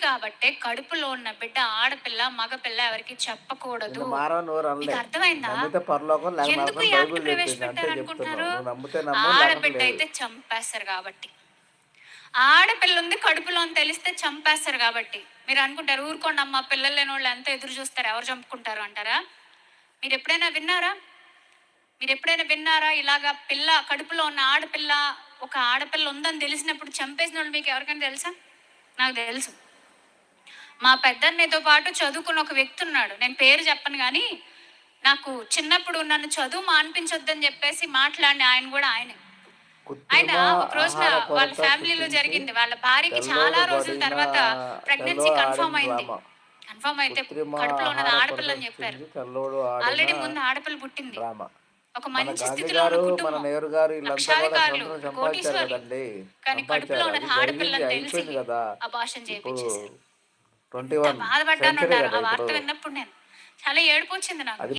కాబట్టే కడుపులో ఉన్న బిడ్డ ఆడపిల్ల, మగపిల్ల ఎవరికీ నిన్ను చెప్పకూడదు. మారవని నోరు మీకు అనలే. అర్థమైందా? నమ్మితే పరలోకం లేక ఎందుకు నరకం ఈ యాక్ట్ బైబిల్ చెప్పింది. అంతే చెప్తున్నావు. ప్రవేశపెట్టారనుకుంటున్నారు? నువ్వు నమ్మితే నమ్ము లేకపోతే ఆడబిడ్డ లేదు. అయితే చంపేస్తారు కాబట్టి. ఆడపిల్ల ఉంది కడుపులో అని తెలిస్తే చంపేస్తారు కాబట్టి. మీరు అనుకుంటారు ఊరుకోండమ్మా పిల్లలు లేనోళ్ళు ఎంత ఎదురు చూస్తారు ఎవరు చంపుకుంటారు అంటారా? మీరెప్పుడైనా విన్నారా? మీరెప్పుడైనా విన్నారా? ఇలాగా పిల్ల కడుపులో ఉన్న ఆడపిల్ల, ఒక ఆడపిల్ల ఉందని తెలిసినప్పుడు చంపేసినోళ్ళు మీకు ఎవరికైనా తెలుసా? నాకు తెలుసు. మా పెద్దన్నయ్యతో పాటు చదువుకున్న ఒక వ్యక్తి ఉన్నాడు. నేను పేరు చెప్పను గానీ, నాకు చిన్నప్పుడు నన్ను చదువు మానిపించొద్దని చెప్పేసి మాట్లాడిన ఆయన గూడా ఆయనే. ఆయన కృత్రిమ ఒక రోజున ఆహార వాళ్ళ కొరత ఫ్యామిలీలో సృష్టించి జరిగింది. వాళ్ళ భార్యకి చాలా తెల్లోడు రోజుల పడిన తర్వాత ప్రెగ్నెన్సీ తెల్లోడు ఆడిన కన్ఫర్మ్ అయింది. డ్రామా. కన్ఫర్మ్ అయితే కృత్రిమ కడుపులో ఉన్నది ఆహార ఆడపిల్ల కొరత అని చెప్పారు. సృష్టించి తెల్లోడు ఆడిన ఆల్రెడీ ముందు ఆడపిల్ల పుట్టింది. డ్రామా. ఒక మన మంచి గాంధీ స్థితిలో ఉన్న గారు, మన కుటుంబం. నెహ్రూ గారు వీళ్ళంతా కూడా లక్షాధికారులు, స్వతంత్రం సంపాదించారు కోటీశ్వరులు. కదండీ! కానీ కడుపులో సంపాదించారు. అది ఉన్నది జరిగింది. ఆడపిల్లని తెలిసి అయిపోయింది కదా! అబార్షన్ ఇప్పుడు చేపిచ్చేశారు. ఎంత 21 సెంచరీ బాధపడ్డానంటారు కదా ఆ ఇప్పుడు. వార్త విన్నప్పుడు నేను. చాలా ఏడుపొచ్చింది నాకు. అది